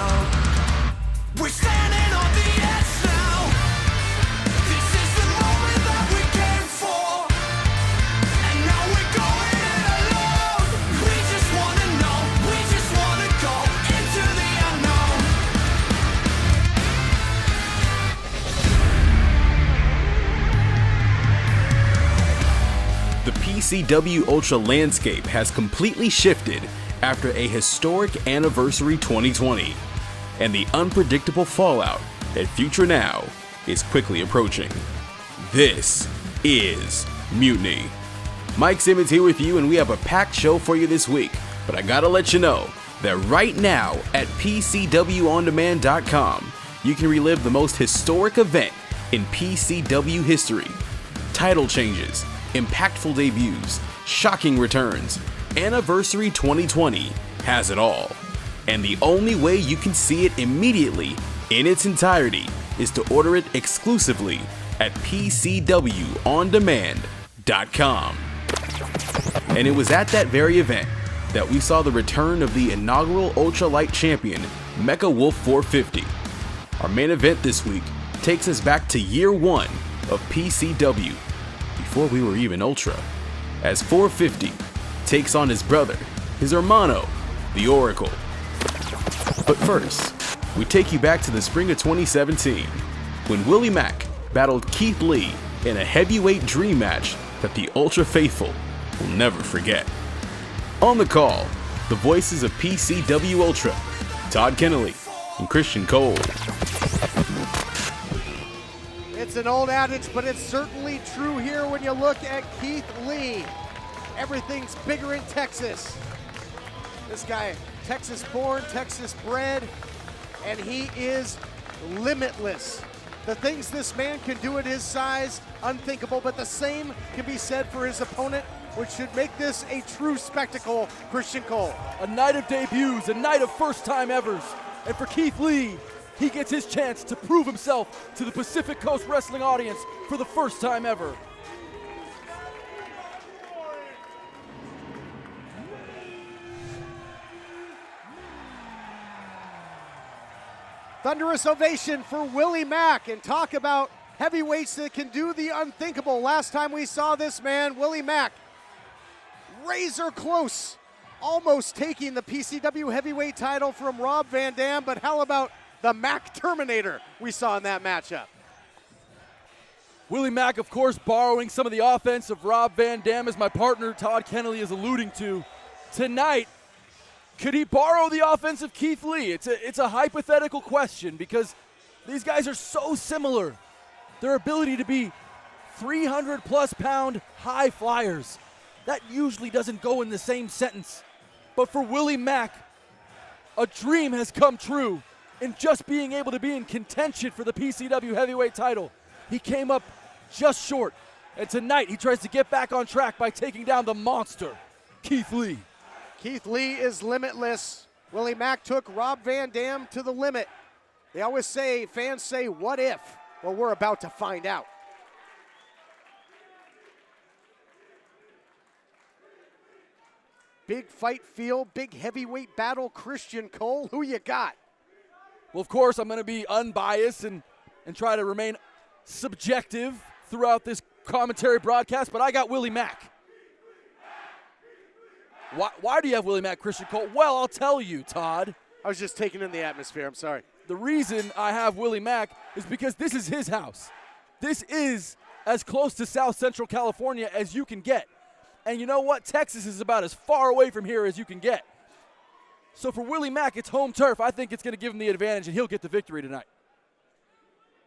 now. We're standing on the edge now. This is the moment that we came for. And now we're going it alone. We just wanna know, we just wanna go into the unknown. The PCW Ultra landscape has completely shifted after a historic anniversary 2020, and the unpredictable fallout at Future Now is quickly approaching. This is Mutiny. Mike Simmons here with you, and we have a packed show for you this week, but I gotta let you know that right now at PCWOnDemand.com, you can relive the most historic event in PCW history. Title changes, impactful debuts, shocking returns. Anniversary 2020 has it all. And the only way you can see it immediately in its entirety is to order it exclusively at PCWOnDemand.com. And it was at that very event that we saw the return of the inaugural Ultralight Champion, Mecha Wolf 450. Our main event this week takes us back to year one of PCW, before we were even Ultra, as 450 takes on his brother, his hermano, the Oracle. But first, we take you back to the spring of 2017, when Willie Mack battled Keith Lee in a heavyweight dream match that the Ultra faithful will never forget. On the call, the voices of PCW Ultra, Todd Kennelly and Christian Cole. It's an old adage, but it's certainly true here when you look at Keith Lee. Everything's bigger in Texas. This guy, Texas born, Texas bred, and he is limitless. The things this man can do at his size, unthinkable, but the same can be said for his opponent, which should make this a true spectacle, Christian Cole. A night of debuts, a night of first-time evers. And for Keith Lee, he gets his chance to prove himself to the Pacific Coast Wrestling audience for the first time ever. Thunderous ovation for Willie Mack, and talk about heavyweights that can do the unthinkable. Last time we saw this man, Willie Mack, razor close, almost taking the PCW heavyweight title from Rob Van Dam, but how about the Mack Terminator we saw in that matchup? Willie Mack, of course, borrowing some of the offense of Rob Van Dam, as my partner Todd Kennelly is alluding to. Tonight, could he borrow the offense of Keith Lee? It's a hypothetical question, because these guys are so similar. Their ability to be 300-plus pound high flyers, that usually doesn't go in the same sentence. But for Willie Mack, a dream has come true in just being able to be in contention for the PCW heavyweight title. He came up just short, and tonight he tries to get back on track by taking down the monster, Keith Lee. Keith Lee is limitless. Willie Mack took Rob Van Dam to the limit. They always say, fans say, what if? Well, we're about to find out. Big fight feel, big heavyweight battle. Christian Cole, who you got? Well, of course, I'm going to be unbiased and try to remain subjective throughout this commentary broadcast, but I got Willie Mack. Why do you have Willie Mack, Christian Cole? Well, I'll tell you, Todd. I was just taking in the atmosphere, I'm sorry. The reason I have Willie Mack is because this is his house. This is as close to South Central California as you can get. And you know what? Texas is about as far away from here as you can get. So for Willie Mack, it's home turf. I think it's going to give him the advantage, and he'll get the victory tonight.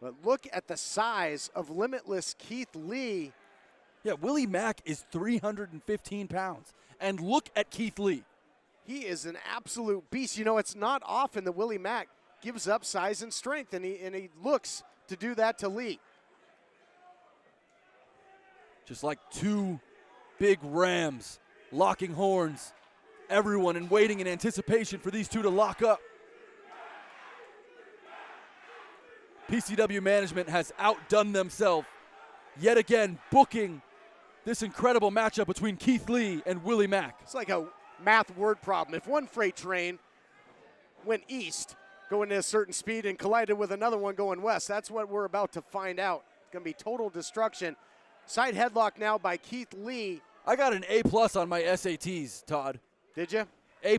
But look at the size of limitless Keith Lee. Yeah, Willie Mack is 315 pounds. And look at Keith Lee. He is an absolute beast. You know, it's not often that Willie Mack gives up size and strength, and he looks to do that to Lee. Just like two big rams locking horns. Everyone in waiting in anticipation for these two to lock up. PCW management has outdone themselves yet again, booking this incredible matchup between Keith Lee and Willie Mack. It's like a math word problem. If one freight train went east going at a certain speed and collided with another one going west. That's what we're about to find out. It's going to be total destruction. Side headlock now by Keith Lee. I got an A+ on my SATs, Todd. Did you? A+.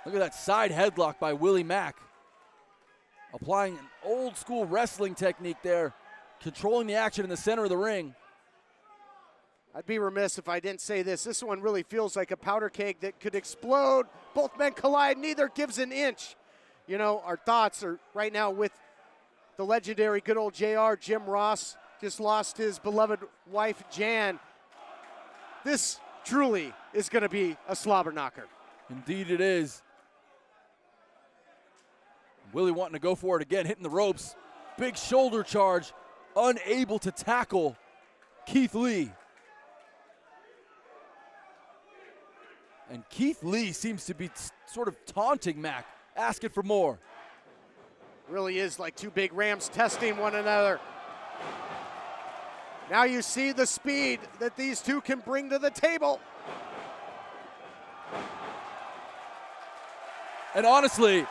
Look at that side headlock by Willie Mack. Applying an old school wrestling technique there, controlling the action in the center of the ring. I'd be remiss if I didn't say this. This one really feels like a powder keg that could explode. Both men collide, neither gives an inch. You know, our thoughts are right now with the legendary good old JR, Jim Ross, just lost his beloved wife, Jan. This truly is going to be a slobber knocker. Indeed it is. Willie wanting to go for it again, hitting the ropes. Big shoulder charge, unable to tackle Keith Lee. And Keith Lee seems to be sort of taunting Mack, asking for more. Really is like two big rams testing one another. Now you see the speed that these two can bring to the table. And honestly,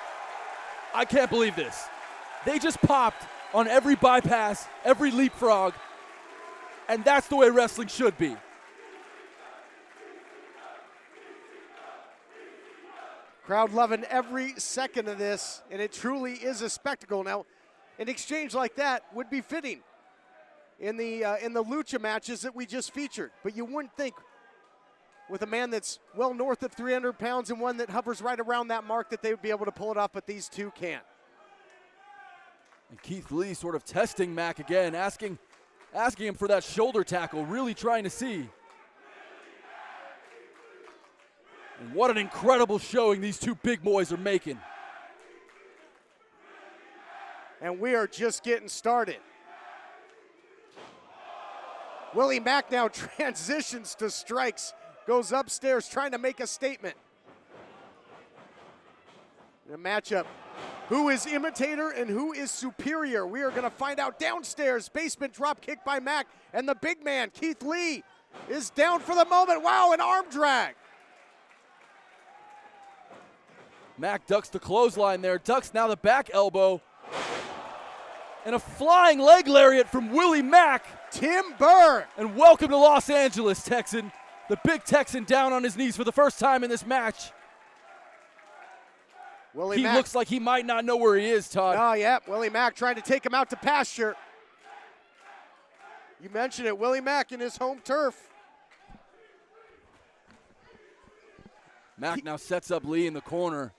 I can't believe this. They just popped on every bypass, every leapfrog, and that's the way wrestling should be. Crowd loving every second of this, and it truly is a spectacle. Now, an exchange like that would be fitting in the lucha matches that we just featured, but you wouldn't think with a man that's well north of 300 pounds and one that hovers right around that mark that they would be able to pull it off, but these two can't. And Keith Lee sort of testing Mack again, asking him for that shoulder tackle, really trying to see. And what an incredible showing these two big boys are making. And we are just getting started. Willie Mack now transitions to strikes, goes upstairs trying to make a statement. In a matchup, who is imitator and who is superior? We are going to find out downstairs. Basement drop kick by Mack, and the big man, Keith Lee, is down for the moment. Wow, an arm drag. Mack ducks the clothesline there, ducks now the back elbow. And a flying leg lariat from Willie Mack. Timber. And welcome to Los Angeles, Texan. The big Texan down on his knees for the first time in this match. Willie Mack looks like he might not know where he is, Todd. Oh, yeah, Willie Mack trying to take him out to pasture. You mentioned it, Willie Mack in his home turf. Mack now sets up Lee in the corner.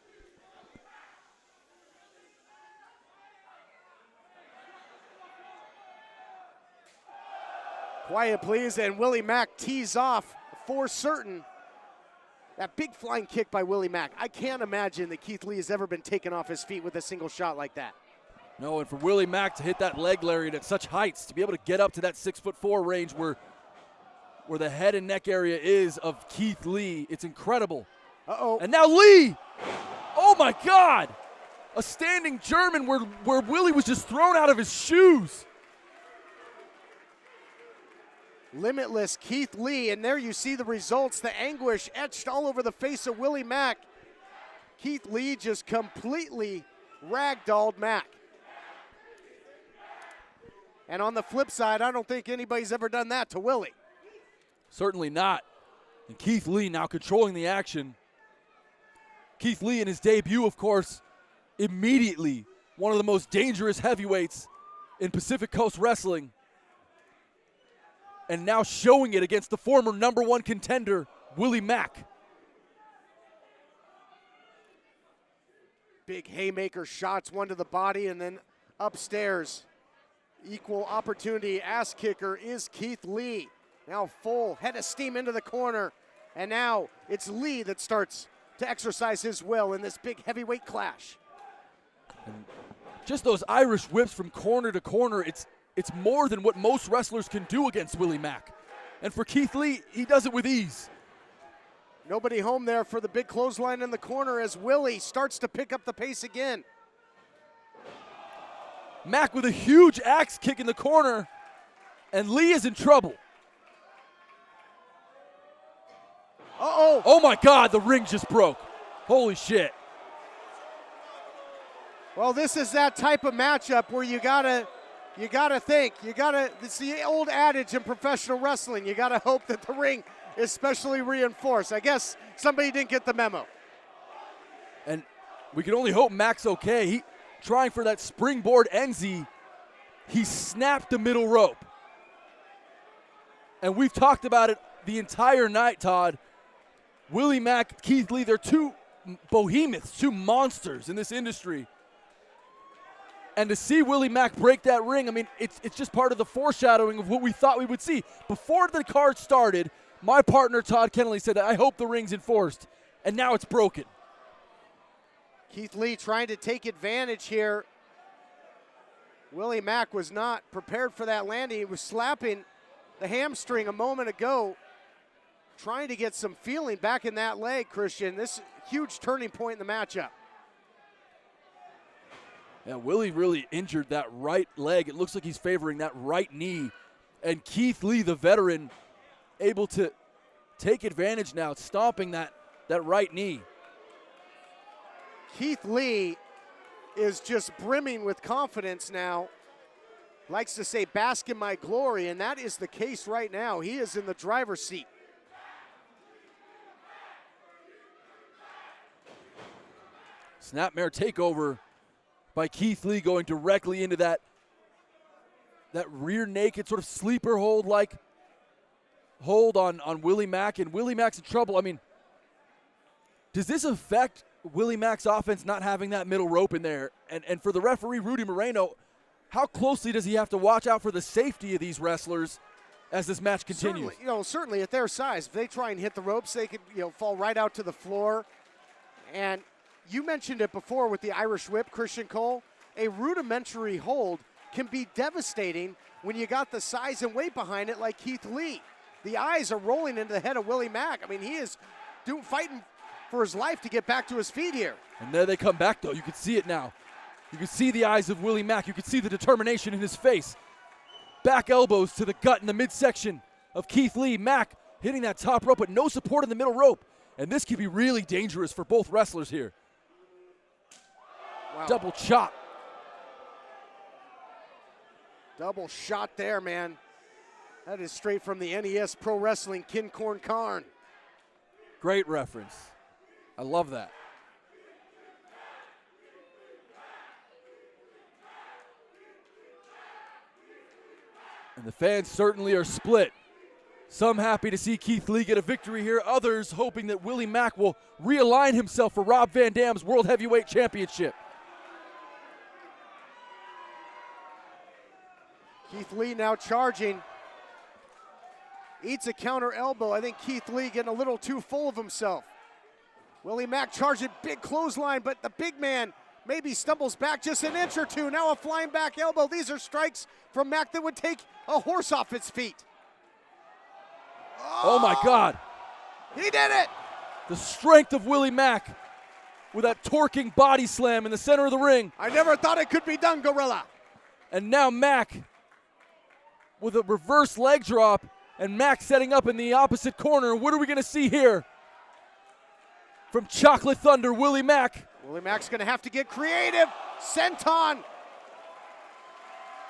Quiet, please, and Willie Mack tees off for certain. That big flying kick by Willie Mack. I can't imagine that Keith Lee has ever been taken off his feet with a single shot like that. No, and for Willie Mack to hit that leg lariat at such heights, to be able to get up to that 6'4" range where the head and neck area is of Keith Lee, it's incredible. Uh-oh. And now Lee! Oh my God! A standing German where Willie was just thrown out of his shoes. Limitless Keith Lee, and there you see the results, the anguish etched all over the face of Willie Mack. Keith Lee just completely ragdolled Mack. And on the flip side, I don't think anybody's ever done that to Willie. Certainly not. And Keith Lee now controlling the action. Keith Lee in his debut, of course, immediately one of the most dangerous heavyweights in Pacific Coast Wrestling. And now showing it against the former #1 contender, Willie Mack. Big haymaker shots, one to the body, and then upstairs. Equal opportunity ass kicker is Keith Lee. Now full head of steam into the corner. And now it's Lee that starts to exercise his will in this big heavyweight clash. And just those Irish whips from corner to corner, it's more than what most wrestlers can do against Willie Mack. And for Keith Lee, he does it with ease. Nobody home there for the big clothesline in the corner as Willie starts to pick up the pace again. Mack with a huge axe kick in the corner, and Lee is in trouble. Uh-oh. Oh my God, the ring just broke. Holy shit. Well, this is that type of matchup where you gotta think. It's the old adage in professional wrestling. You gotta hope that the ring is specially reinforced. I guess somebody didn't get the memo. And we can only hope Mack's okay. He trying for that springboard NZ. He snapped the middle rope. And we've talked about it the entire night, Todd. Willie Mack, Keith Lee, they're two behemoths, two monsters in this industry. And to see Willie Mack break that ring, I mean, it's just part of the foreshadowing of what we thought we would see. Before the card started, my partner Todd Kennelly said, I hope the ring's enforced. And now it's broken. Keith Lee trying to take advantage here. Willie Mack was not prepared for that landing. He was slapping the hamstring a moment ago, trying to get some feeling back in that leg, Christian. This is a huge turning point in the matchup. Yeah, Willie really injured that right leg. It looks like he's favoring that right knee. And Keith Lee, the veteran, able to take advantage now, stomping that right knee. Keith Lee is just brimming with confidence now. Likes to say, bask in my glory, and that is the case right now. He is in the driver's seat. Snapmare takeover by Keith Lee, going directly into that rear naked sort of sleeper hold on Willie Mack, and Willie Mack's in trouble. I mean, does this affect Willie Mack's offense not having that middle rope in there? And for the referee, Rudy Moreno, how closely does he have to watch out for the safety of these wrestlers as this match continues? Certainly at their size, if they try and hit the ropes, they could fall right out to the floor. And you mentioned it before with the Irish whip, Christian Cole. A rudimentary hold can be devastating when you got the size and weight behind it like Keith Lee. The eyes are rolling into the head of Willie Mack. I mean, he is fighting for his life to get back to his feet here. And there they come back, though. You can see it now. You can see the eyes of Willie Mack. You can see the determination in his face. Back elbows to the gut in the midsection of Keith Lee. Mack hitting that top rope, but no support in the middle rope. And this could be really dangerous for both wrestlers here. Wow. Double chop. Double shot there, man. That is straight from the NES Pro Wrestling Kin Corn Karn. Great reference. I love that. And the fans certainly are split. Some happy to see Keith Lee get a victory here. Others hoping that Willie Mack will realign himself for Rob Van Dam's World Heavyweight Championship. Keith Lee now charging. Eats a counter elbow. I think Keith Lee getting a little too full of himself. Willie Mack charging, big clothesline, but the big man maybe stumbles back just an inch or two. Now a flying back elbow. These are strikes from Mack that would take a horse off its feet. Oh my God. He did it! The strength of Willie Mack with that torquing body slam in the center of the ring. I never thought it could be done, Gorilla. And now Mack with a reverse leg drop, and Mack setting up in the opposite corner. What are we going to see here from Chocolate Thunder, Willie Mack? Willie Mack's going to have to get creative. Santone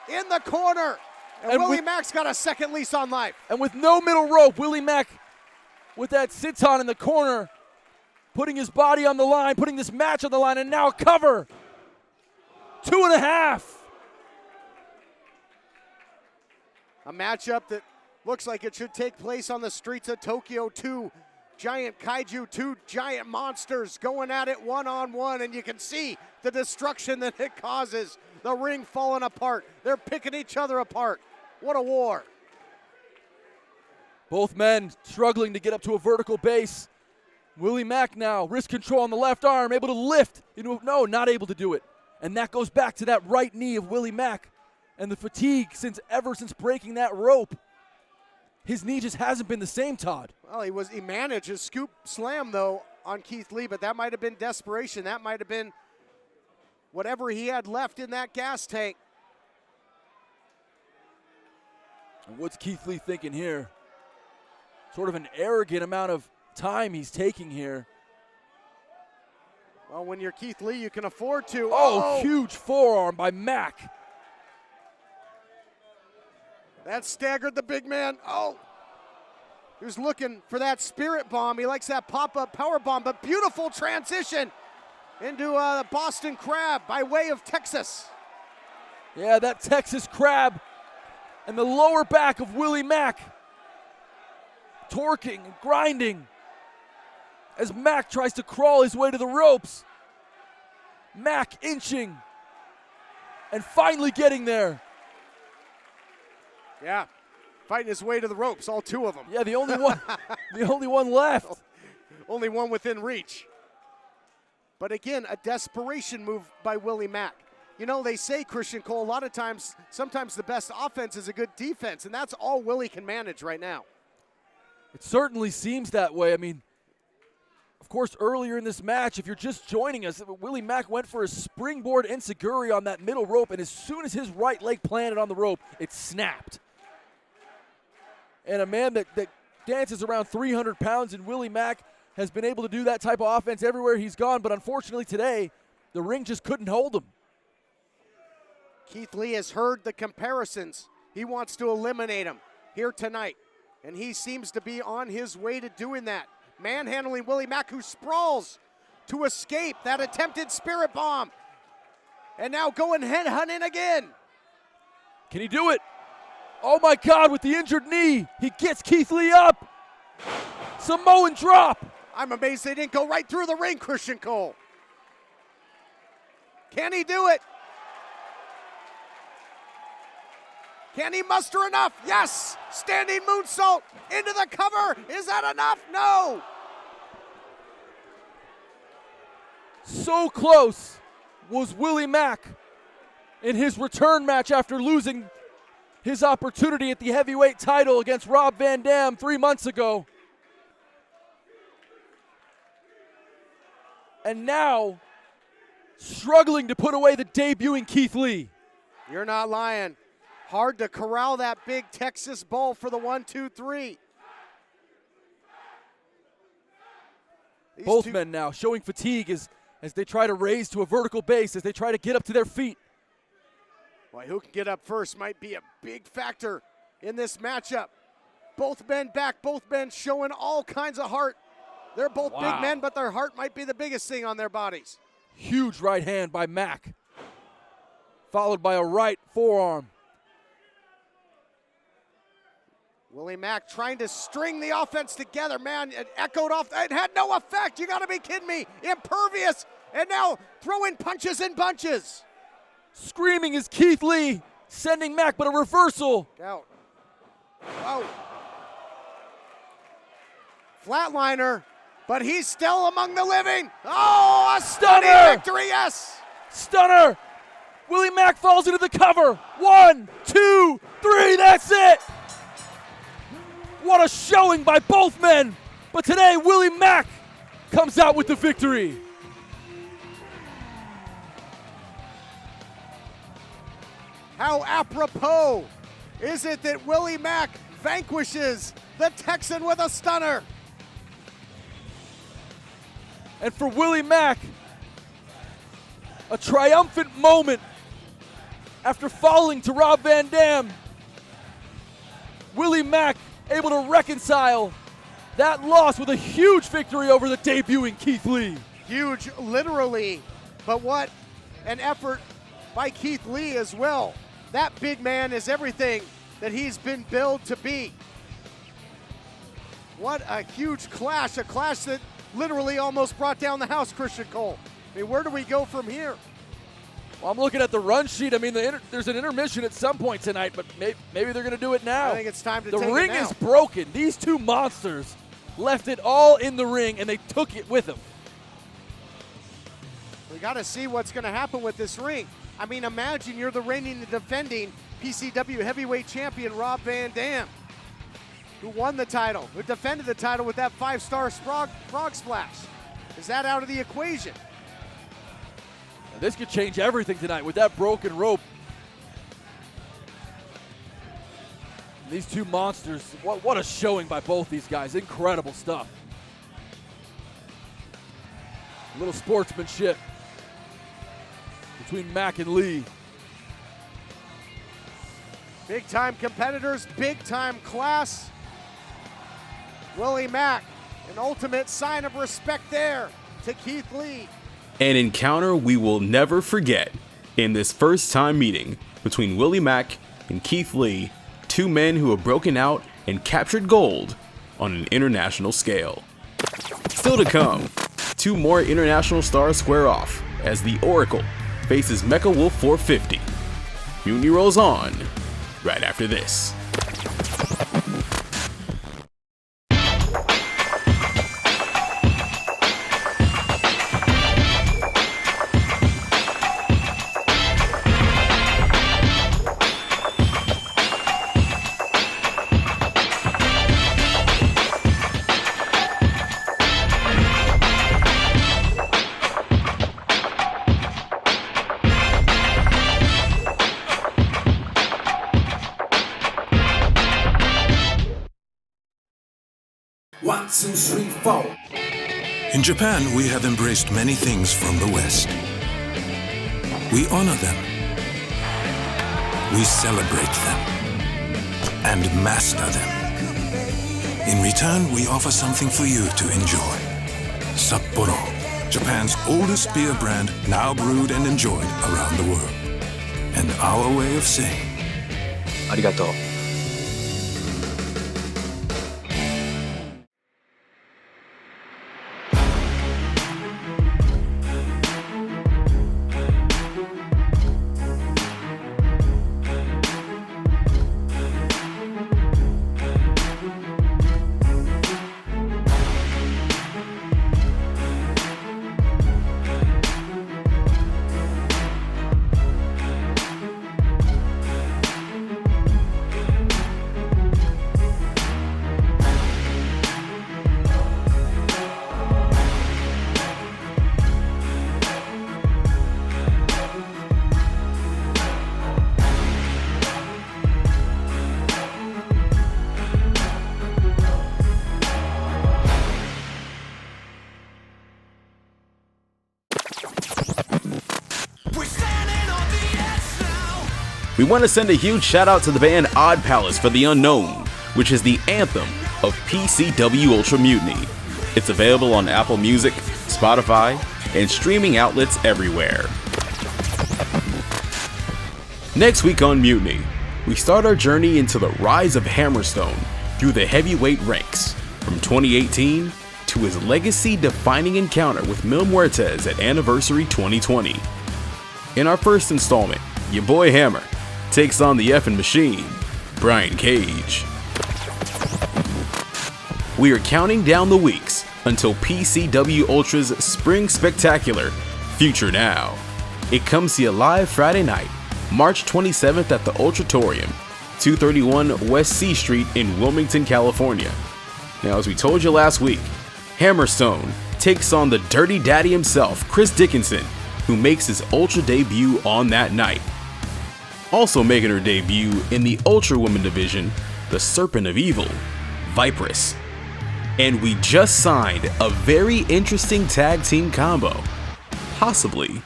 in the corner. And Willie Mack's got a second lease on life. And with no middle rope, Willie Mack with that sit-on in the corner, putting his body on the line, putting this match on the line, and now a cover. 2.5. A matchup that looks like it should take place on the streets of Tokyo. Two giant kaiju, two giant monsters going at it one-on-one, and you can see the destruction that it causes. The ring falling apart. They're picking each other apart. What a war. Both men struggling to get up to a vertical base. Willie Mack now, wrist control on the left arm, able to lift. No, not able to do it. And that goes back to that right knee of Willie Mack and the fatigue ever since breaking that rope. His knee just hasn't been the same, Todd. Well, he managed his scoop slam, though, on Keith Lee, but that might have been desperation. That might have been whatever he had left in that gas tank. And what's Keith Lee thinking here? Sort of an arrogant amount of time he's taking here. Well, when you're Keith Lee, you can afford to. Oh, huge forearm by Mack. That staggered the big man. Oh, he was looking for that spirit bomb. He likes that pop-up power bomb, but beautiful transition into the Boston Crab by way of Texas. Yeah, that Texas Crab and the lower back of Willie Mack. Torquing and grinding as Mack tries to crawl his way to the ropes. Mack inching and finally getting there. Yeah, fighting his way to the ropes, all two of them. Yeah, the only one left. Only one within reach. But again, a desperation move by Willie Mack. You know, they say, Christian Cole, a lot of times, sometimes the best offense is a good defense, and that's all Willie can manage right now. It certainly seems that way. I mean, of course, earlier in this match, if you're just joining us, Willie Mack went for a springboard enziguri on that middle rope, and as soon as his right leg planted on the rope, it snapped. And a man that dances around 300 pounds in Willie Mack has been able to do that type of offense everywhere he's gone, but unfortunately today, the ring just couldn't hold him. Keith Lee has heard the comparisons. He wants to eliminate him here tonight, and he seems to be on his way to doing that. Manhandling Willie Mack, who sprawls to escape that attempted spirit bomb. And now going headhunting again. Can he do it? Oh my God, with the injured knee, he gets Keith Lee up. Samoan drop. I'm amazed they didn't go right through the ring, Christian Cole. Can he do it? Can he muster enough? Yes! Standing moonsault into the cover. Is that enough? No! So close was Willie Mack in his return match after losing his opportunity at the heavyweight title against Rob Van Dam 3 months ago. And now, struggling to put away the debuting Keith Lee. You're not lying. Hard to corral that big Texas bull for the 1, 2, 3. Both men now showing fatigue as they try to raise to a vertical base, as they try to get up to their feet. Boy, who can get up first might be a big factor in this matchup. Both men back, both men showing all kinds of heart. They're both big men, but their heart might be the biggest thing on their bodies. Huge right hand by Mack, followed by a right forearm. Willie Mack trying to string the offense together, man. It echoed off. It had no effect. You got to be kidding me. Impervious. And now throwing punches in bunches. Screaming is Keith Lee, sending Mack, but a reversal. Out. Oh. Flatliner, but he's still among the living. Oh, a stunning victory, yes. Stunner. Willie Mack falls into the cover. 1, 2, 3, that's it. What a showing by both men. But today, Willie Mack comes out with the victory. How apropos is it that Willie Mack vanquishes the Texan with a stunner? And for Willie Mack, a triumphant moment after falling to Rob Van Dam. Willie Mack able to reconcile that loss with a huge victory over the debuting Keith Lee. Huge, literally, but what an effort by Keith Lee as well. That big man is everything that he's been billed to be. What a huge clash, a clash that literally almost brought down the house, Christian Cole. I mean, where do we go from here? Well, I'm looking at the run sheet. I mean, there's an intermission at some point tonight, but maybe they're going to do it now. I think it's time to take it now. The ring is broken. These two monsters left it all in the ring, and they took it with them. We got to see what's going to happen with this ring. I mean, imagine you're the reigning and defending PCW heavyweight champion Rob Van Dam, who won the title, who defended the title with that 5-star frog splash. Is that out of the equation? This could change everything tonight with that broken rope. These two monsters, what a showing by both these guys. Incredible stuff. A little sportsmanship between Mack and Lee. Big time competitors, big time class. Willie Mack, an ultimate sign of respect there to Keith Lee. An encounter we will never forget in this first time meeting between Willie Mack and Keith Lee, two men who have broken out and captured gold on an international scale. Still to come, two more international stars square off as the Oracle faces Mecha Wolf 450. Mutiny rolls on right after this. One, two, three, four. In Japan, we have embraced many things from the West. We honor them. We celebrate them. And master them. In return, we offer something for you to enjoy. Sapporo, Japan's oldest beer brand, now brewed and enjoyed around the world. And our way of saying, Arigato. We want to send a huge shout out to the band Odd Palace for The Unknown, which is the anthem of PCW Ultra Mutiny. It's available on Apple Music, Spotify, and streaming outlets everywhere. Next week on Mutiny, we start our journey into the rise of HAMMERSTONE through the heavyweight ranks, from 2018 to his legacy-defining encounter with Mil Muertes at Anniversary 2020. In our first installment, your boy Hammer takes on the effing machine, Brian Cage. We are counting down the weeks until PCW Ultra's Spring Spectacular, Future Now. It comes to you live Friday night, March 27th at the Ultratorium, 231 West C Street in Wilmington, California. Now, as we told you last week, HAMMERSTONE takes on the Dirty Daddy himself, Chris Dickinson, who makes his Ultra debut on that night. Also making her debut in the Ultra Woman division, the Serpent of Evil, Viperous. And we just signed a very interesting tag team combo, possibly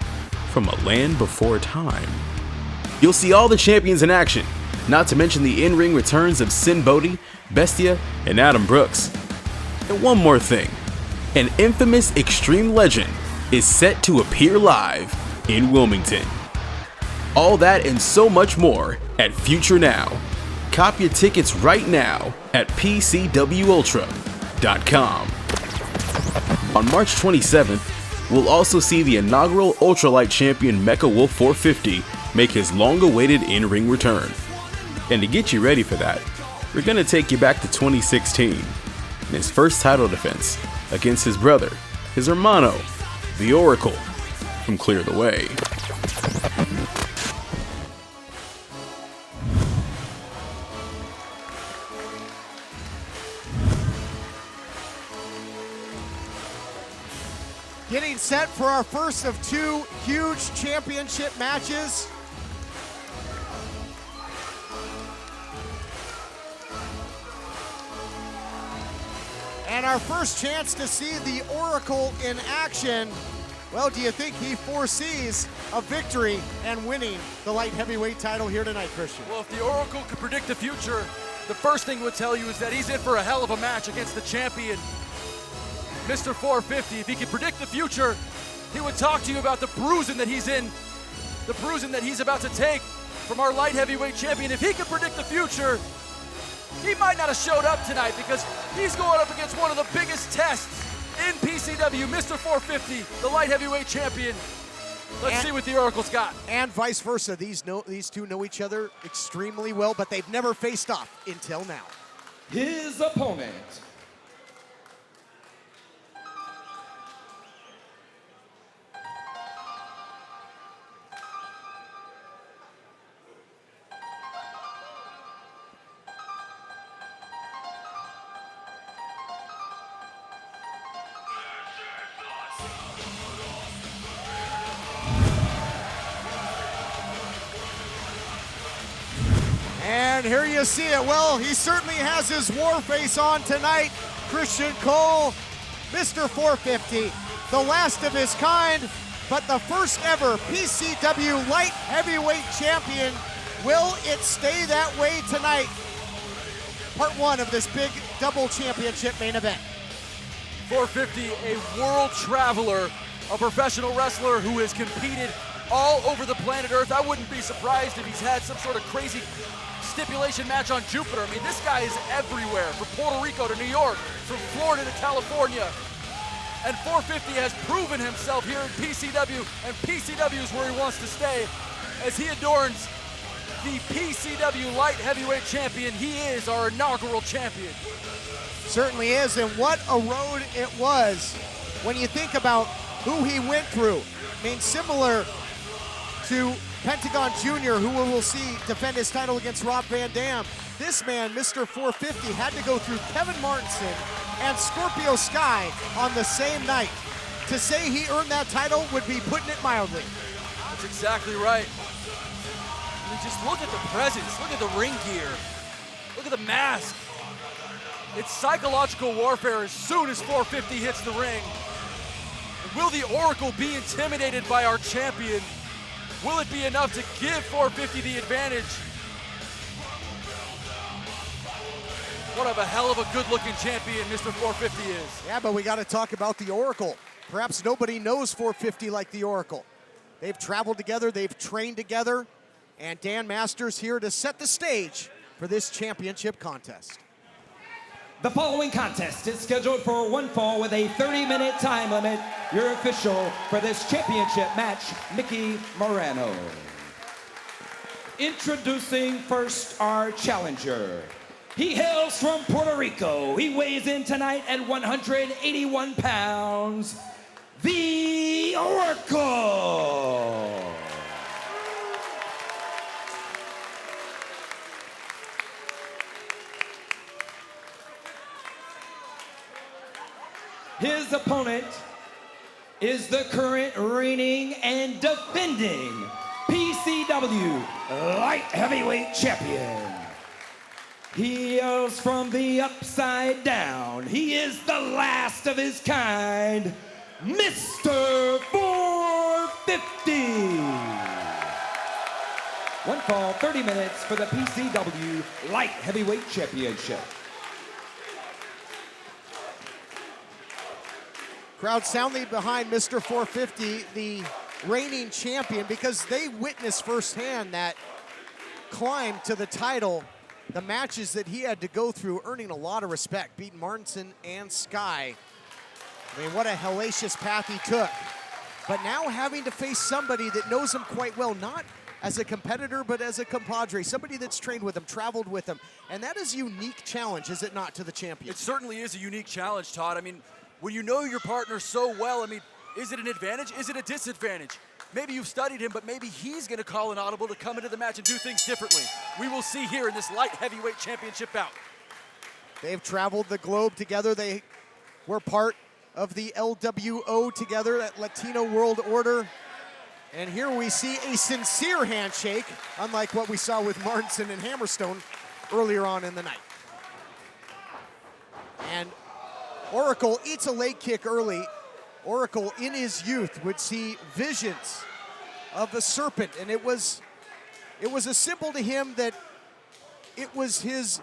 from a land before time. You'll see all the champions in action, not to mention the in-ring returns of Sin Bodhi, Bestia, and Adam Brooks. And one more thing, an infamous Extreme Legend is set to appear live in Wilmington. All that and so much more at Future Now. Cop your tickets right now at PCWUltra.com. On March 27th, we'll also see the inaugural Ultralight Champion Mecha Wolf 450 make his long-awaited in-ring return. And to get you ready for that, we're going to take you back to 2016, in his first title defense against his brother, his hermano, the Oracle, from Clear the Way. Getting set for our first of two huge championship matches. And our first chance to see the Oracle in action. Well, do you think he foresees a victory and winning the light heavyweight title here tonight, Christian? Well, if the Oracle could predict the future, the first thing it would tell you is that he's in for a hell of a match against the champion, Mr. 450. If he could predict the future, he would talk to you about the bruising that he's in, the bruising that he's about to take from our light heavyweight champion. If he could predict the future, he might not have showed up tonight because he's going up against one of the biggest tests in PCW, Mr. 450, the light heavyweight champion. Let's see what the Oracle's got. And vice versa. These two know each other extremely well, but they've never faced off until now. His opponent, And here you see it. Well, he certainly has his war face on tonight. Christian Cole, Mr. 450, the last of his kind, but the first ever PCW light heavyweight champion. Will it stay that way tonight? Part one of this big double championship main event. 450, a world traveler, a professional wrestler who has competed all over the planet Earth. I wouldn't be surprised if he's had some sort of crazy stipulation match on Jupiter. I mean, this guy is everywhere, from Puerto Rico to New York, from Florida to California. And 450 has proven himself here in PCW, and PCW is where he wants to stay as he adorns the PCW light heavyweight champion. He is our inaugural champion. Certainly is, and what a road it was when you think about who he went through. I mean, similar to Pentagon Jr., who we'll see defend his title against Rob Van Dam. This man, Mr. 450, had to go through Kevin Martinson and Scorpio Sky on the same night. To say he earned that title would be putting it mildly. That's exactly right. I mean, just look at the presence, look at the ring gear, look at the mask. It's psychological warfare as soon as 450 hits the ring. Will the Oracle be intimidated by our champion? Will it be enough to give 450 the advantage? What of a hell of a good-looking champion Mr. 450 is. Yeah, but we got to talk about the Oracle. Perhaps nobody knows 450 like the Oracle. They've traveled together, they've trained together, and Dan Masters here to set the stage for this championship contest. the following contest is scheduled for one fall with a 30-minute time limit. Your official for this championship match, Mickey Morano. Introducing first our challenger. He hails from Puerto Rico. He weighs in tonight at 181 pounds. The Oracle. His opponent is the current reigning and defending PCW Light Heavyweight Champion. He hails from the upside down. He is the last of his kind, Mr. 450. One fall, 30 minutes for the PCW Light Heavyweight Championship. Crowd soundly behind Mr. 450, the reigning champion, because they witnessed firsthand that climb to the title, the matches that he had to go through, earning a lot of respect, beating Martinson and Sky. I mean, what a hellacious path he took. But now having to face somebody that knows him quite well, not as a competitor, but as a compadre, somebody that's trained with him, traveled with him. And that is a unique challenge, is it not, to the champion? It certainly is a unique challenge, Todd. I mean, when you know your partner so well, I mean, is it an advantage? Is it a disadvantage? Maybe you've studied him, but maybe he's going to call an audible to come into the match and do things differently. We will see here in this light heavyweight championship bout. They've traveled the globe together. They were part of the LWO together, that Latino World Order. And here we see a sincere handshake, unlike what we saw with Martinson and Hammerstone earlier on in the night. And Oracle eats a leg kick early. Oracle, in his youth, would see visions of the serpent, and it was a symbol to him that it was his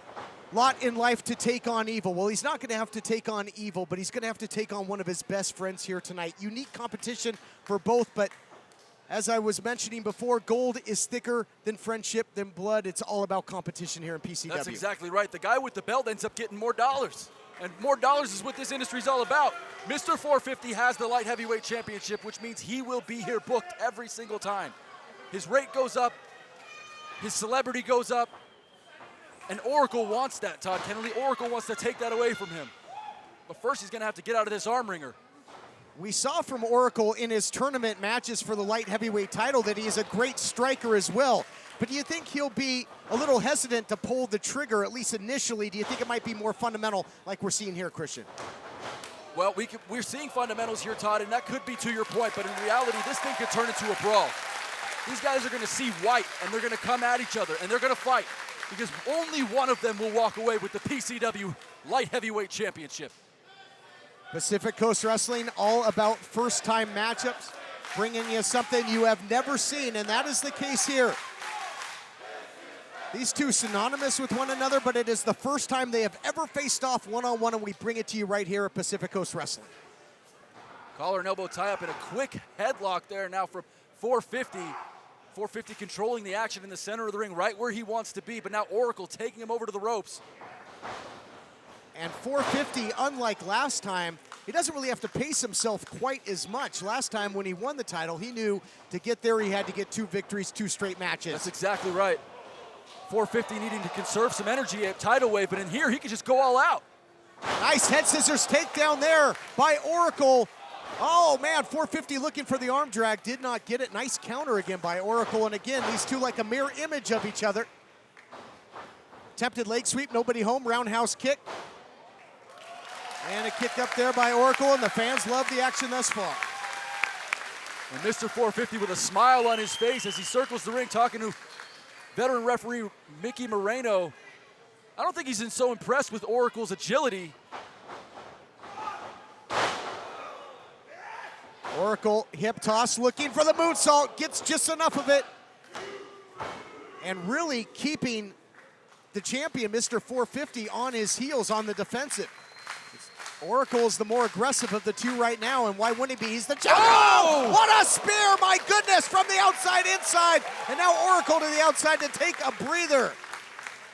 lot in life to take on evil. Well, he's not going to have to take on evil, but he's going to have to take on one of his best friends here tonight. Unique competition for both, but as I was mentioning before, gold is thicker than friendship, than blood. It's all about competition here in PCW. That's exactly right. The guy with the belt ends up getting more dollars. And more dollars is what this industry is all about. Mr. 450 has the light heavyweight championship, which means he will be here booked every single time. His rate goes up, his celebrity goes up, and Oracle wants that, Todd Kennedy. Oracle wants to take that away from him. But first he's gonna have to get out of this arm wringer. We saw from Oracle in his tournament matches for the light heavyweight title that he is a great striker as well. But do you think he'll be a little hesitant to pull the trigger, at least initially? Do you think it might be more fundamental like we're seeing here, Christian? Well, we're seeing fundamentals here, Todd, and that could be to your point, but in reality, this thing could turn into a brawl. These guys are gonna see white, and they're gonna come at each other, and they're gonna fight, because only one of them will walk away with the PCW Light Heavyweight Championship. Pacific Coast Wrestling, all about first-time matchups, bringing you something you have never seen, and that is the case here. These two synonymous with one another, but it is the first time they have ever faced off one-on-one, and we bring it to you right here at Pacific Coast Wrestling. Collar and elbow tie-up and a quick headlock there now from 450. 450 controlling the action in the center of the ring, right where he wants to be, but now Oracle taking him over to the ropes. And 450, unlike last time, he doesn't really have to pace himself quite as much. Last time when he won the title, he knew to get there he had to get 2 victories, 2 straight matches. That's exactly right. 450 needing to conserve some energy at tidal wave, but in here he could just go all out. Nice head scissors takedown there by Oracle. Oh man, 450 looking for the arm drag, did not get it. Nice counter again by Oracle, and again, these two like a mirror image of each other. Attempted leg sweep, nobody home, roundhouse kick. And a kick up there by Oracle, and the fans love the action thus far. And Mr. 450 with a smile on his face as he circles the ring talking to veteran referee Mickey Moreno. I don't think he's so impressed with Oracle's agility. Oracle hip toss looking for the moonsault, gets just enough of it. And really keeping the champion, Mr. 450, on his heels on the defensive. Oracle is the more aggressive of the two right now, and why wouldn't he be? He's the champion. Oh! What a spear, my goodness, from the outside inside. And now Oracle to the outside to take a breather.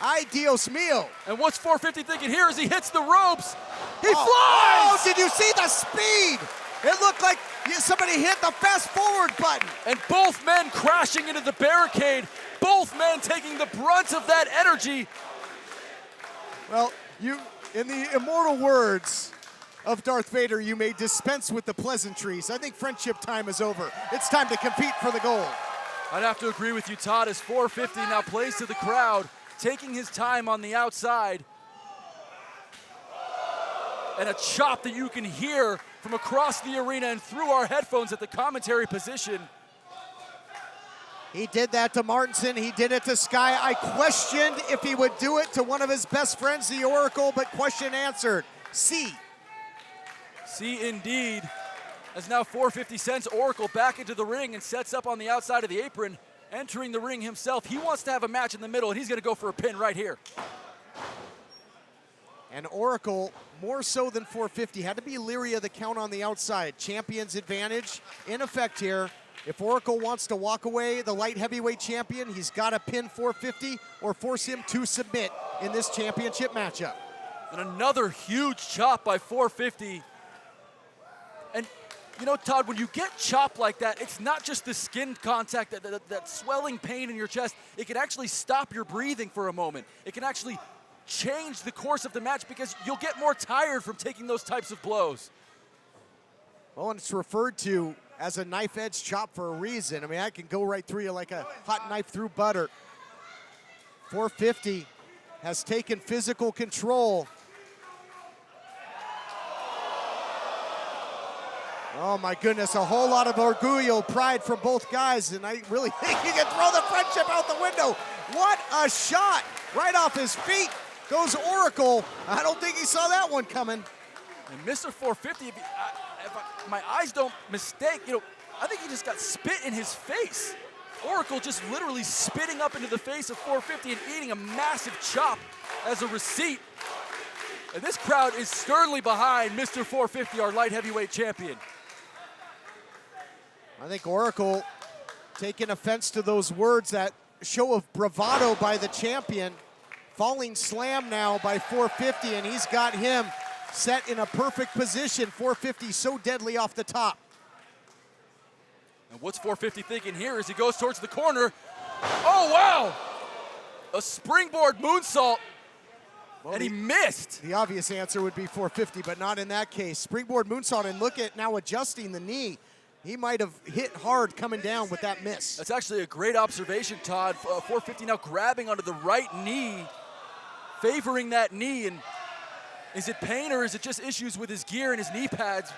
Ay, Dios mío. And what's 450 thinking here as he hits the ropes? He flies! Oh, did you see the speed? It looked like somebody hit the fast forward button. And both men crashing into the barricade, both men taking the brunt of that energy. Well, in the immortal words of Darth Vader, you may dispense with the pleasantries. I think friendship time is over. It's time to compete for the gold. I'd have to agree with you, Todd, as 450 now plays to the crowd, taking his time on the outside. And a chop that you can hear from across the arena and through our headphones at the commentary position. He did that to Martinson, he did it to Sky. I questioned if he would do it to one of his best friends, the Oracle, but question answered. C indeed. As now 450 sends Oracle back into the ring and sets up on the outside of the apron, entering the ring himself. He wants to have a match in the middle, and he's gonna go for a pin right here. And Oracle, more so than 450, had to be leery of the count on the outside. Champion's advantage in effect here. If Oracle wants to walk away the light heavyweight champion, he's got to pin 450 or force him to submit in this championship matchup. And another huge chop by 450. And you know, Todd, when you get chopped like that, it's not just the skin contact, that swelling pain in your chest. It can actually stop your breathing for a moment. It can actually change the course of the match because you'll get more tired from taking those types of blows. Well, and it's referred to as a knife-edge chop for a reason. I mean, I can go right through you like a hot knife through butter. 450 has taken physical control. Oh my goodness, a whole lot of orgullo, pride from both guys, and I really think you can throw the friendship out the window. What a shot, right off his feet goes Oracle. I don't think he saw that one coming. And Mr. 450, my eyes don't mistake, I think he just got spit in his face. Oracle just literally spitting up into the face of 450 and eating a massive chop as a receipt. And this crowd is sternly behind Mr. 450, our light heavyweight champion. I think Oracle taking offense to those words, that show of bravado by the champion. Falling slam now by 450, and he's got him set in a perfect position. 450 so deadly off the top. And what's 450 thinking here as he goes towards the corner? Oh, wow! A springboard moonsault, and he missed. The obvious answer would be 450, but not in that case. Springboard moonsault, and look at now adjusting the knee. He might have hit hard coming down with that miss. That's actually a great observation, Todd. 450 now grabbing onto the right knee, favoring that knee. And is it pain or is it just issues with his gear and his knee pads?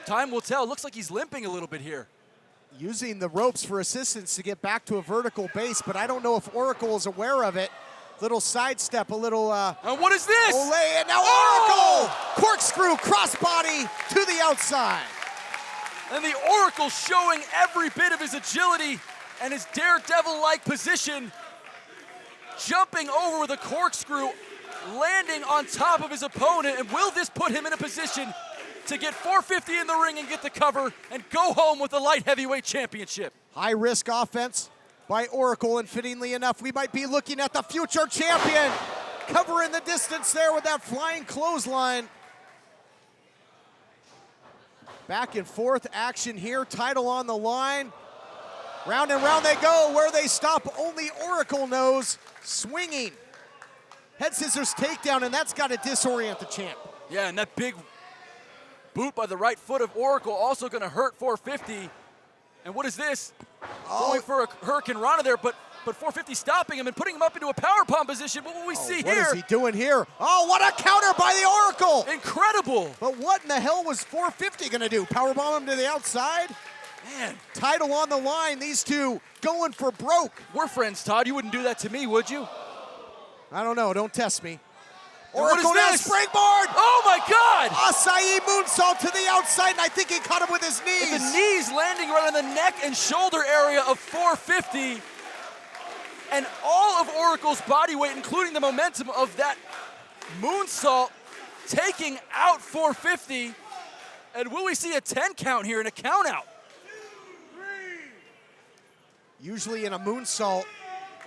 Time will tell. Looks like he's limping a little bit here. Using the ropes for assistance to get back to a vertical base, but I don't know if Oracle is aware of it. Little sidestep, a little and what is this? Ole, and now Oracle! Corkscrew crossbody to the outside. And the Oracle showing every bit of his agility and his daredevil-like position, jumping over with a corkscrew, landing on top of his opponent. And will this put him in a position to get 450 in the ring and get the cover and go home with the light heavyweight championship? High risk offense by Oracle, and fittingly enough, we might be looking at the future champion covering the distance there with that flying clothesline. Back and forth action here, title on the line. Round and round they go. Where they stop, only Oracle knows. Swinging. Head scissors takedown, and that's got to disorient the champ. Yeah, and that big boot by the right foot of Oracle also going to hurt 450. And what is this? Going for a Hurricane Rana there, but 450 stopping him and putting him up into a powerbomb position. But what we see here. What is he doing here? Oh, what a counter by the Oracle! Incredible! But what in the hell was 450 gonna do? Powerbomb him to the outside? Man. Title on the line, these two going for broke. We're friends, Todd. You wouldn't do that to me, would you? I don't know, don't test me. Oracle now springboard! Oh my God! Acai moonsault to the outside, and I think he caught him with his knees. The knees landing right on the neck and shoulder area of 450. And all of Oracle's body weight, including the momentum of that moonsault, taking out 450. And will we see a 10 count here and a count out? Usually in a moonsault,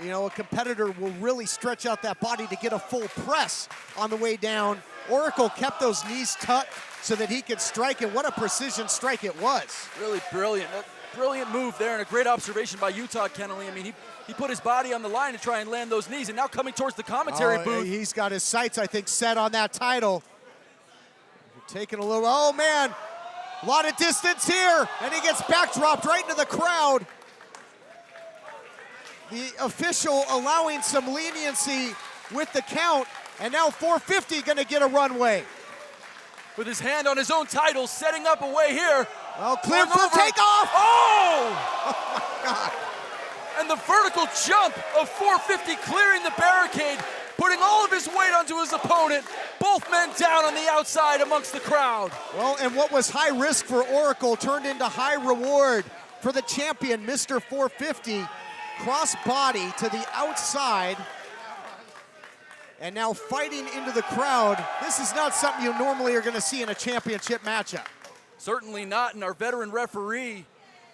a competitor will really stretch out that body to get a full press on the way down. Oracle kept those knees tucked so that he could strike, and what a precision strike it was. Really brilliant. A brilliant move there, and a great observation by Utah Kennelly. I mean, he put his body on the line to try and land those knees, and now coming towards the commentary booth. He's got his sights, I think, set on that title. Taking a little, oh man, a lot of distance here, and he gets backdropped right into the crowd. The official allowing some leniency with the count, and now 450 gonna get a runway. With his hand on his own title, setting up a way here. Oh, clear for takeoff! Oh! Oh my God. And the vertical jump of 450 clearing the barricade, putting all of his weight onto his opponent. Both men down on the outside amongst the crowd. Well, and what was high risk for Oracle turned into high reward for the champion, Mr. 450. Cross body to the outside. And now fighting into the crowd. This is not something you normally are gonna see in a championship matchup. Certainly not, and our veteran referee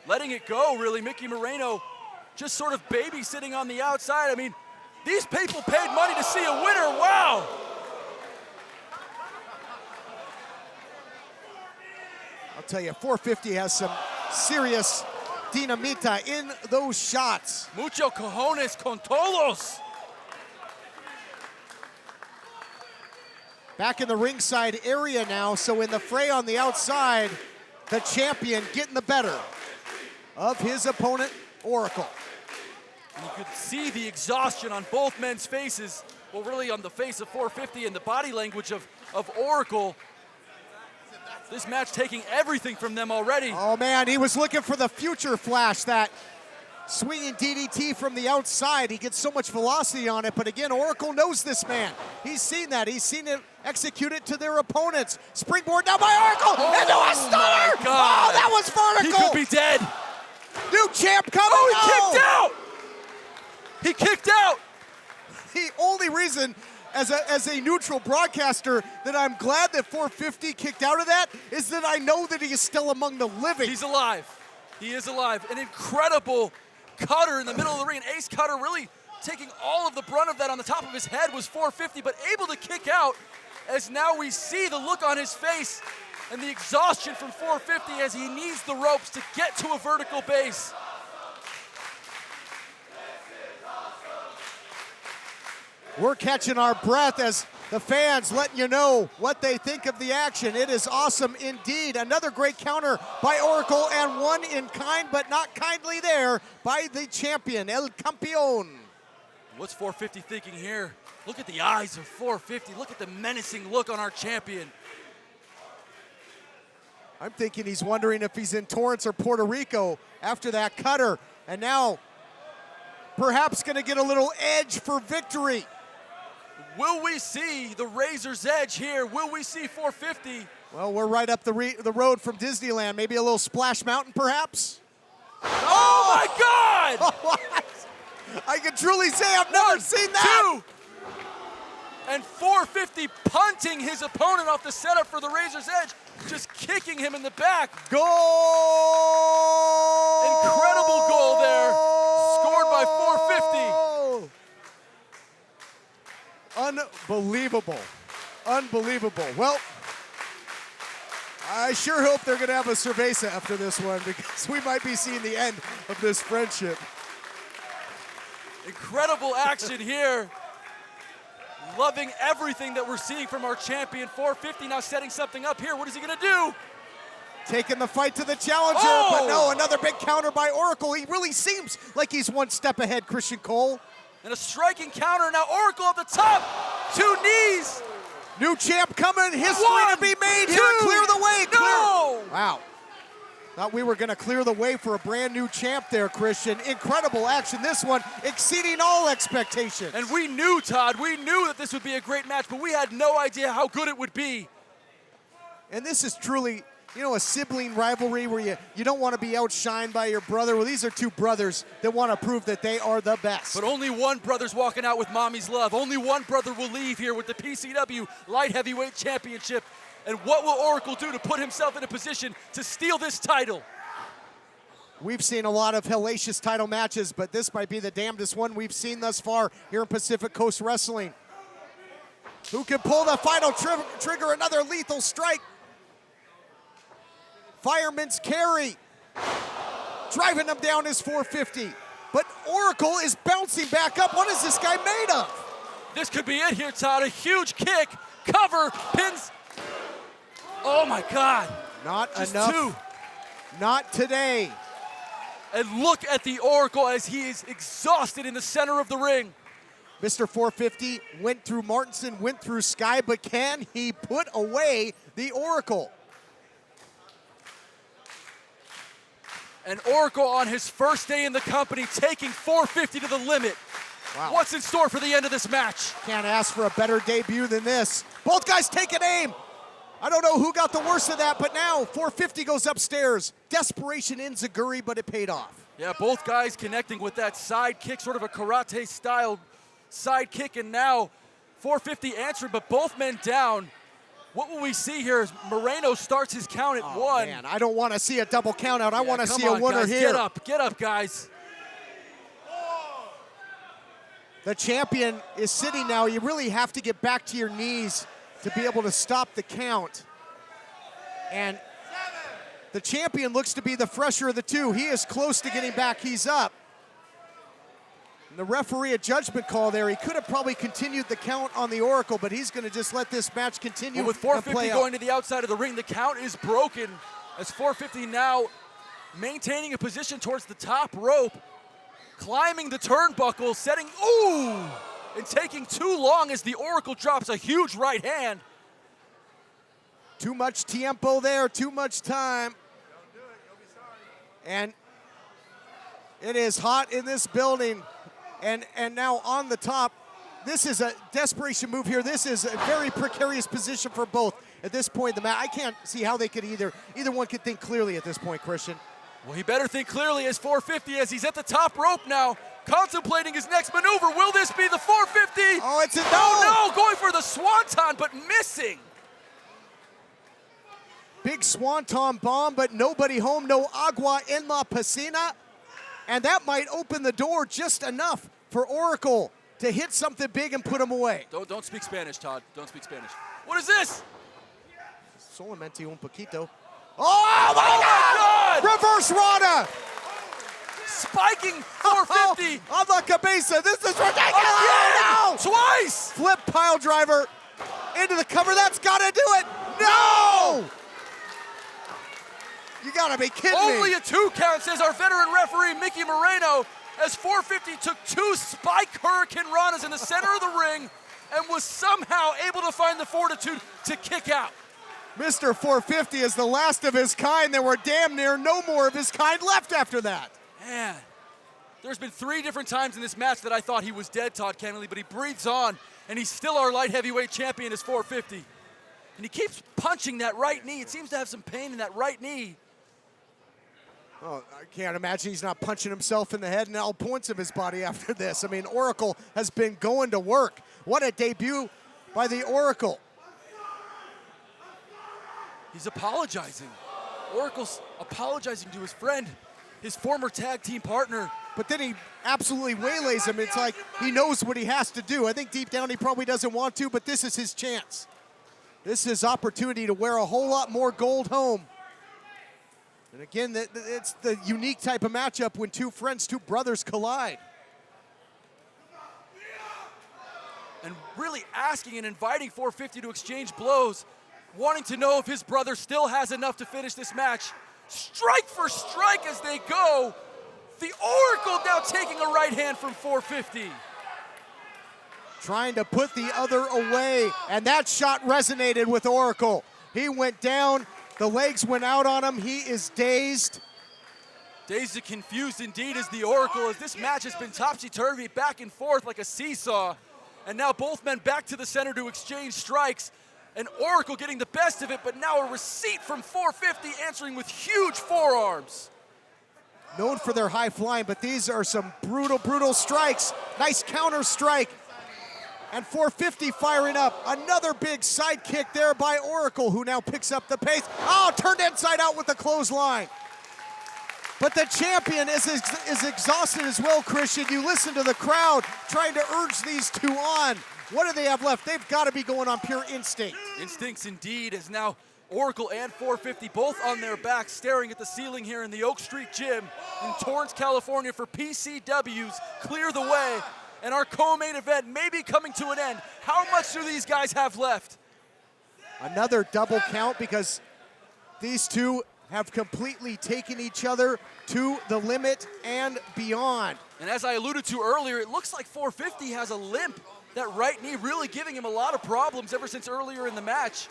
letting it go, really. Mickey Moreno just sort of babysitting on the outside. I mean, these people paid money to see a winner, wow! I'll tell you, 450 has some serious dinamita in those shots. Mucho cojones con todos. Back in the ringside area now, so in the fray on the outside, the champion getting the better of his opponent, Oracle. And you could see the exhaustion on both men's faces. Well, really on the face of 450 and the body language of Oracle. This match taking everything from them already. Oh man, he was looking for the future flash, that swinging DDT from the outside. He gets so much velocity on it, but again, Oracle knows this man. He's seen that. He's seen it execute it to their opponents. Springboard down by Oracle into a stunner! my God. Oh, that was He vertical! could be dead. New champ coming! Oh, he kicked out! He kicked out! The only reason as a neutral broadcaster that I'm glad that 450 kicked out of that is that I know that he is still among the living. He's alive. He is alive. An incredible cutter in the middle of the ring. An ace cutter really taking all of the brunt of that on the top of his head was 450, but able to kick out as now we see the look on his face and the exhaustion from 450 as he needs the ropes to get to a vertical base. We're catching our breath as the fans letting you know what they think of the action. It is awesome indeed. Another great counter by Oracle and one in kind, but not kindly there by the champion, El Campeón. What's 450 thinking here? Look at the eyes of 450. Look at the menacing look on our champion. I'm thinking he's wondering if he's in Torrance or Puerto Rico after that cutter. And now perhaps gonna get a little edge for victory. Will we see the razor's edge here? Will we see 450? Well, we're right up the road from Disneyland. Maybe a little Splash Mountain, perhaps? Oh my God! I can truly say I've never seen that. 2, and 450 punting his opponent off the setup for the razor's edge, just kicking him in the back. Goal! Incredible goal there, scored by 450. Unbelievable. Unbelievable. Well, I sure hope they're going to have a cerveza after this one because we might be seeing the end of this friendship. Incredible action here. Loving everything that we're seeing from our champion. 450 now setting something up here. What is he going to do? Taking the fight to the challenger, but no, another big counter by Oracle. He really seems like he's one step ahead, Christian Cole. And a striking counter. Now Oracle at the top. 2 knees. New champ coming. History 1, to be made 2. here. Clear the way. No. Clear. Wow. Thought we were going to clear the way for a brand new champ there, Christian. Incredible action. This one exceeding all expectations. And we knew, Todd, we knew that this would be a great match, but we had no idea how good it would be. And this is truly, you know, a sibling rivalry where you don't want to be outshined by your brother. Well, these are two brothers that want to prove that they are the best. But only one brother's walking out with mommy's love. Only one brother will leave here with the PCW Light Heavyweight Championship. And what will Oracle do to put himself in a position to steal this title? We've seen a lot of hellacious title matches, but this might be the damnedest one we've seen thus far here in Pacific Coast Wrestling. Who can pull the final trigger? Another lethal strike. Fireman's carry. Driving him down is 450. But Oracle is bouncing back up. What is this guy made of? This could be it here, Todd. A huge kick, cover, pins. Oh my God. Not Just enough. 2. Not today. And look at the Oracle as he is exhausted in the center of the ring. Mr. 450 went through Martinson, went through Sky, but can he put away the Oracle? And Oracle on his first day in the company taking 450 to the limit. Wow. What's in store for the end of this match? Can't ask for a better debut than this. Both guys taking aim. I don't know who got the worst of that, but now 450 goes upstairs. Desperation in Zaguri, but it paid off. Yeah, both guys connecting with that side kick, sort of a karate style side kick, and now 450 answered, but both men down. What will we see here as Moreno starts his count at 1. Man, I don't want to see a double count out. I want to come see a on, winner guys, here. Get up, guys. The champion is sitting now. You really have to get back to your knees to be able to stop the count. And the champion looks to be the fresher of the two. He is close to getting back. He's up. And the referee, a judgment call there. He could have probably continued the count on the Oracle, but he's going to just let this match continue. Well, with 450 going to the outside of the ring, the count is broken as 450 now maintaining a position towards the top rope, climbing the turnbuckle, setting, and taking too long as the Oracle drops a huge right hand. Too much tiempo there, too much time. Don't do it, you'll be sorry. And it is hot in this building. And now on the top, this is a desperation move here. This is a very precarious position for both at this point in the match. I can't see how they could either one could think clearly at this point, Christian. Well, he better think clearly as 450 as he's at the top rope now, contemplating his next maneuver. Will this be the 450? Oh, it's a no! Oh no, going for the swanton, but missing. Big swanton bomb, but nobody home, no agua en la piscina. And that might open the door just enough for Oracle to hit something big and put him away. Don't speak Spanish, Todd. Don't speak Spanish. What is this? Solamente un poquito. Oh my God! Reverse Rana! Spiking 450. On the cabeza. This is ridiculous! Again! No! Twice! Flip pile driver into the cover. That's got to do it. No! You got to be kidding me. Only a 2 count, says our veteran referee, Mickey Moreno, as 450 took 2 spike Hurricane Ranas in the center of the ring and was somehow able to find the fortitude to kick out. Mr. 450 is the last of his kind. There were damn near no more of his kind left after that. Man, there's been 3 different times in this match that I thought he was dead, Todd Kennelly, but he breathes on, and he's still our light heavyweight champion as 450. And he keeps punching that right knee. It seems to have some pain in that right knee. Oh, I can't imagine he's not punching himself in the head in all points of his body after this. I mean, Oracle has been going to work. What a debut by the Oracle. He's apologizing. Oracle's apologizing to his friend, his former tag team partner. But then he absolutely waylays him. It's like he knows what he has to do. I think deep down he probably doesn't want to, but this is his chance. This is his opportunity to wear a whole lot more gold home. And again, it's the unique type of matchup when 2 friends, 2 brothers collide. And really asking and inviting 450 to exchange blows, wanting to know if his brother still has enough to finish this match. Strike for strike as they go. The Oracle now taking a right hand from 450. Trying to put the other away, and that shot resonated with Oracle. He went down. The legs went out on him. He is dazed. Dazed and confused indeed is the Oracle, as this match has been topsy-turvy, back and forth like a seesaw. And now both men back to the center to exchange strikes. And Oracle getting the best of it, but now a receipt from 450 answering with huge forearms. Known for their high flying, but these are some brutal, brutal strikes. Nice counter strike. And 450 firing up. Another big side kick there by Oracle, who now picks up the pace. Oh, turned inside out with the clothesline. But the champion is exhausted as well, Christian. You listen to the crowd trying to urge these 2 on. What do they have left? They've got to be going on pure instinct. Instincts indeed, as now Oracle and 450 both on their backs, staring at the ceiling here in the Oak Street Gym in Torrance, California for PCW's Clear the Way. And our co-main event may be coming to an end. How much do these guys have left? Another double count, because these 2 have completely taken each other to the limit and beyond. And as I alluded to earlier, it looks like 450 has a limp. That right knee really giving him a lot of problems ever since earlier in the match.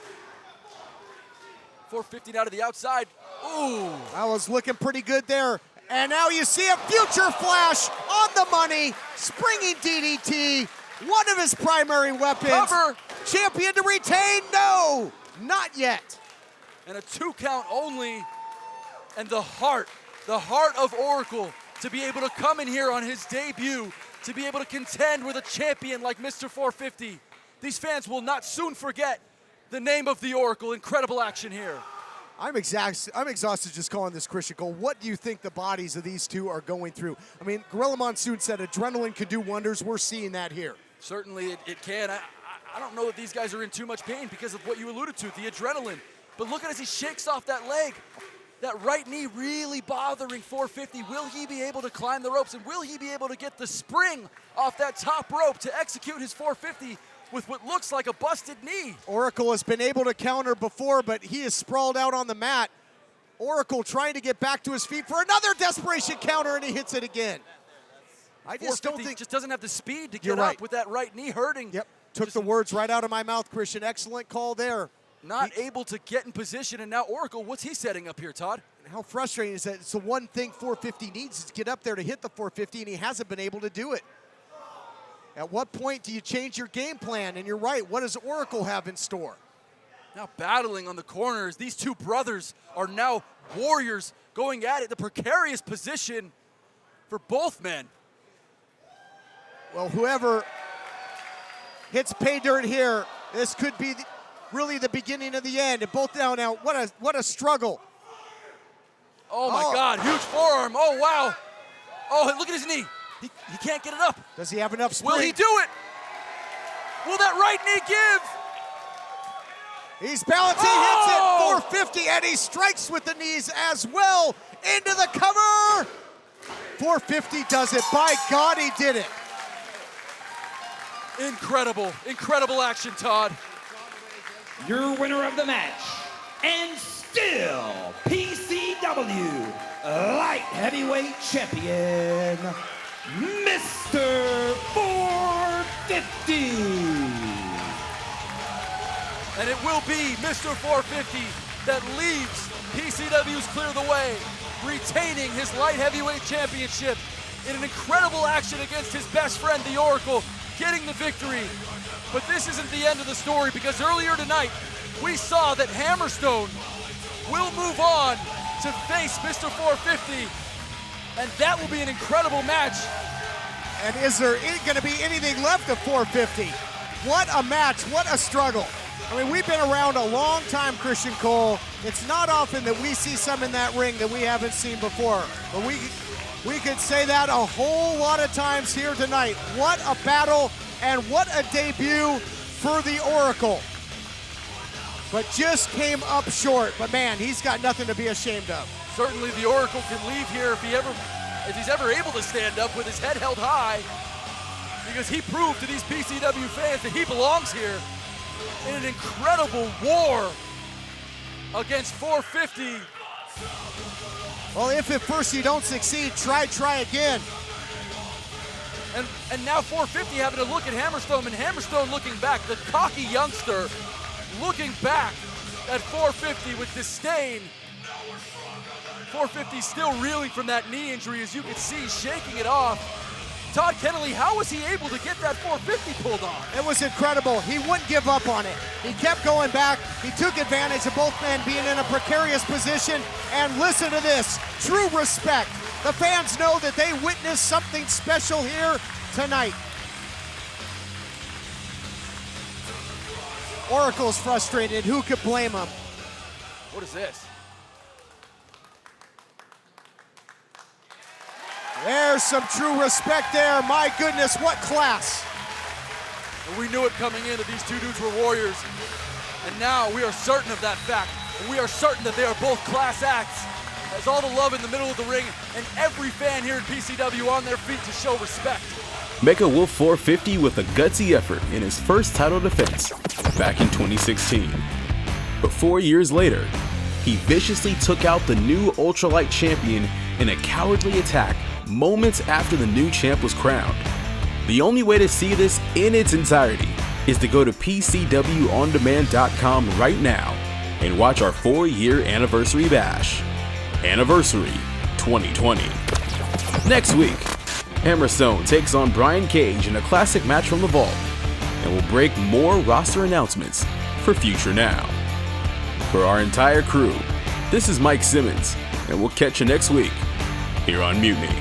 450 now to the outside. Ooh. That was looking pretty good there. And now you see a future flash on the money. Springing DDT, one of his primary weapons. Cover. Champion to retain, no, not yet. And a 2 count only. And the heart of Oracle to be able to come in here on his debut, to be able to contend with a champion like Mr. 450. These fans will not soon forget the name of the Oracle. Incredible action here. I'm exhausted just calling this, Christian Cole. What do you think the bodies of these 2 are going through? I mean, Gorilla Monsoon said adrenaline could do wonders. We're seeing that here. Certainly it can. I don't know if these guys are in too much pain because of what you alluded to, the adrenaline. But look at as he shakes off that leg. That right knee really bothering 450. Will he be able to climb the ropes, and will he be able to get the spring off that top rope to execute his 450 with what looks like a busted knee? Oracle has been able to counter before, but he is sprawled out on the mat. Oracle trying to get back to his feet for another desperation counter, and he hits it again. I just don't think just doesn't have the speed to get up with that right knee hurting. Yep, took the words right out of my mouth, Christian. Excellent call there. Not able to get in position, and now Oracle, what's he setting up here, Todd? And how frustrating is that? It's the one thing 450 needs is to get up there to hit the 450, and he hasn't been able to do it. At what point do you change your game plan? And you're right, what does Oracle have in store? Now battling on the corners, these two brothers are now warriors going at it. The precarious position for both men. Well, whoever hits pay dirt here, this could be really the beginning of the end. And both down now, what a struggle. Oh my God, huge forearm, oh wow. Oh, look at his knee. He can't get it up. Does he have enough spring? Will he do it? Will that right knee give? He's balancing, hits it, 450, and he strikes with the knees as well. Into the cover. 450 does it. By God, he did it. Incredible, incredible action, Todd. Your winner of the match, and still PCW Light Heavyweight Champion, Mr. 450. And it will be Mr. 450 that leaves PCW's Clear the Way, retaining his Light Heavyweight Championship in an incredible action against his best friend, the Oracle, getting the victory. But this isn't the end of the story, because earlier tonight, we saw that HAMMERSTONE will move on to face Mr. 450, and that will be an incredible match. And is there going to be anything left of 450? What a match, what a struggle. I mean, we've been around a long time, Christian Cole. It's not often that we see some in that ring that we haven't seen before. But we could say that a whole lot of times here tonight. What a battle and what a debut for the Oracle. But just came up short. But man, he's got nothing to be ashamed of. Certainly the Oracle can leave here if he's ever able to stand up with his head held high, because he proved to these PCW fans that he belongs here in an incredible war against 450. Well, if at first you don't succeed, try again. And now 450 having to look at HAMMERSTONE, and HAMMERSTONE looking back, the cocky youngster looking back at 450 with disdain. 450 still reeling from that knee injury, as you can see, shaking it off. Todd Kennelly, how was he able to get that 450 pulled off? It was incredible. He wouldn't give up on it. He kept going back. He took advantage of both men being in a precarious position. And listen to this, true respect. The fans know that they witnessed something special here tonight. Oracle's frustrated. Who could blame him? What is this? There's some true respect there. My goodness, what class. And we knew it coming in that these two dudes were warriors. And now we are certain of that fact. And we are certain that they are both class acts. As all the love in the middle of the ring, and every fan here in PCW on their feet to show respect. Mecha Wolf 450 with a gutsy effort in his first title defense back in 2016. But 4 years later, he viciously took out the new Ultralight Champion in a cowardly attack moments after the new champ was crowned. The only way to see this in its entirety is to go to PCWOnDemand.com right now and watch our 4-year anniversary bash. Anniversary 2020. Next week, HAMMERSTONE takes on Brian Cage in a classic match from the Vault, and will break more roster announcements for Future Now. For our entire crew, this is Mike Simmons, and we'll catch you next week here on Mutiny.